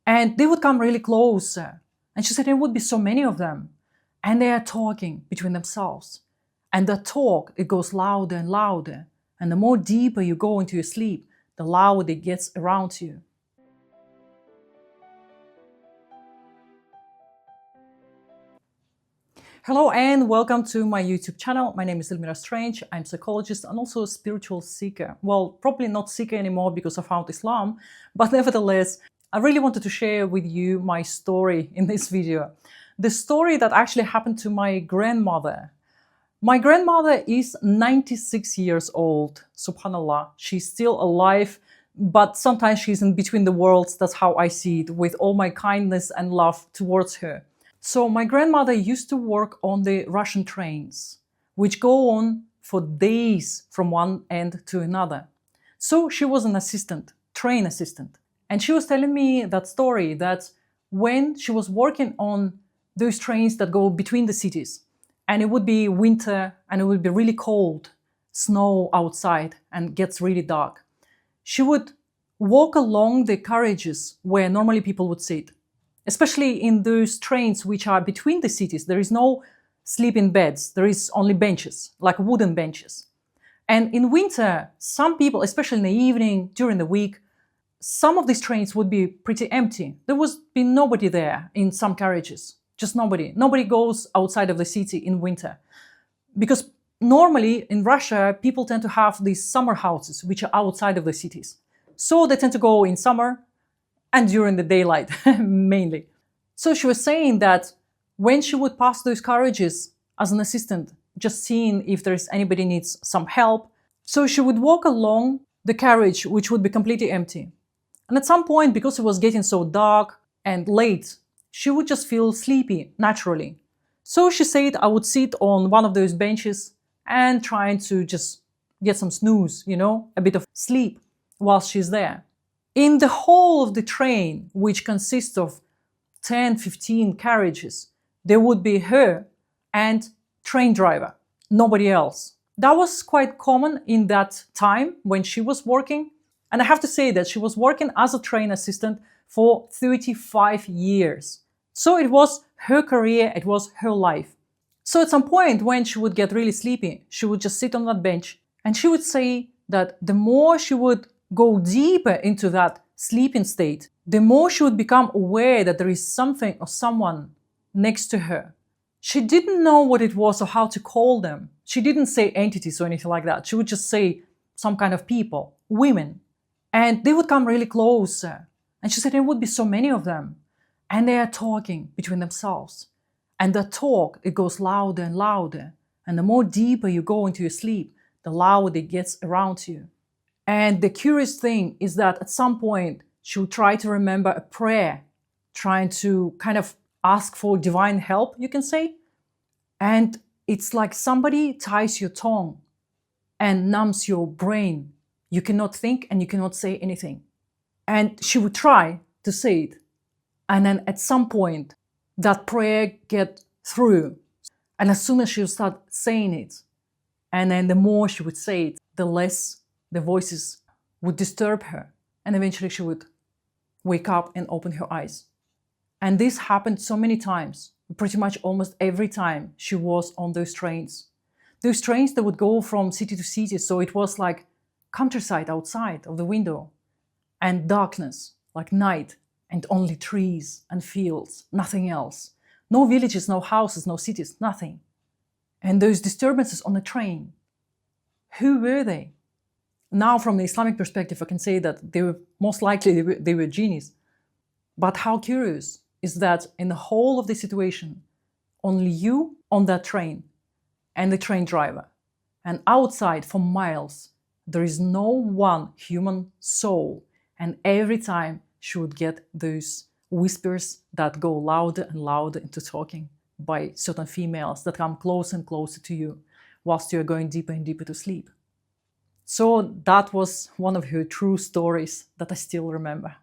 And they would come really close. And she said there would be so many of them. And they are talking between themselves. And the talk, it goes louder and louder. And the more deeper you go into your sleep, the louder it gets around you. Hello and welcome to my YouTube channel. My name is Elmira Strange. I'm a psychologist and also a spiritual seeker. Well, probably not seeker anymore because I found Islam, but nevertheless, I really wanted to share with you my story in this video. The story that actually happened to my grandmother. My grandmother is 96 years old. Subhanallah, she's still alive, but sometimes she's in between the worlds. That's how I see it, with all my kindness and love towards her. So my grandmother used to work on the Russian trains, which go on for days from one end to another. So she was an assistant, train assistant. And she was telling me that story that when she was working on those trains that go between the cities, and it would be winter and it would be really cold, snow outside and gets really dark, she would walk along the carriages where normally people would sit. Especially in those trains which are between the cities, there is no sleeping beds, there is only benches, like wooden benches. And in winter, some people, especially in the evening, during the week, some of these trains would be pretty empty. There would be nobody there in some carriages, just nobody. Nobody goes outside of the city in winter. Because normally in Russia, people tend to have these summer houses which are outside of the cities. So they tend to go in summer and during the daylight, mainly. So she was saying that when she would pass those carriages as an assistant, just seeing if there's anybody needs some help, so she would walk along the carriage, which would be completely empty. And at some point, because it was getting so dark and late, she would just feel sleepy naturally. So she said, I would sit on one of those benches and trying to just get some snooze, a bit of sleep while she's there. In the whole of the train, which consists of 10, 15 carriages, there would be her and train driver, nobody else. That was quite common in that time when she was working. And I have to say that she was working as a train assistant for 35 years. So it was her career, it was her life. So at some point when she would get really sleepy, she would just sit on that bench and she would say that the more she would go deeper into that sleeping state, the more she would become aware that there is something or someone next to her. She didn't know what it was or how to call them. She didn't say entities or anything like that. She would just say some kind of people, women. And they would come really close. And she said there would be so many of them. And they are talking between themselves. And the talk, it goes louder and louder. And the more deeper you go into your sleep, the louder it gets around you. And the curious thing is that at some point, she would try to remember a prayer, trying to kind of ask for divine help, you can say. And it's like somebody ties your tongue and numbs your brain. You cannot think and you cannot say anything. And she would try to say it. And then at some point, that prayer get through. And as soon as she would start saying it, and then the more she would say it, the less the voices would disturb her, and eventually she would wake up and open her eyes. And this happened so many times, pretty much almost every time she was on those trains. Those trains that would go from city to city, so it was like countryside outside of the window, and darkness, like night, and only trees and fields, nothing else. No villages, no houses, no cities, nothing. And those disturbances on the train, who were they? Now, from the Islamic perspective, I can say that they were most likely they were genies. But how curious is that in the whole of the situation, only you on that train and the train driver, and outside for miles, there is no one human soul. And every time she would get those whispers that go louder and louder into talking by certain females that come closer and closer to you whilst you are going deeper and deeper to sleep. So that was one of her true stories that I still remember.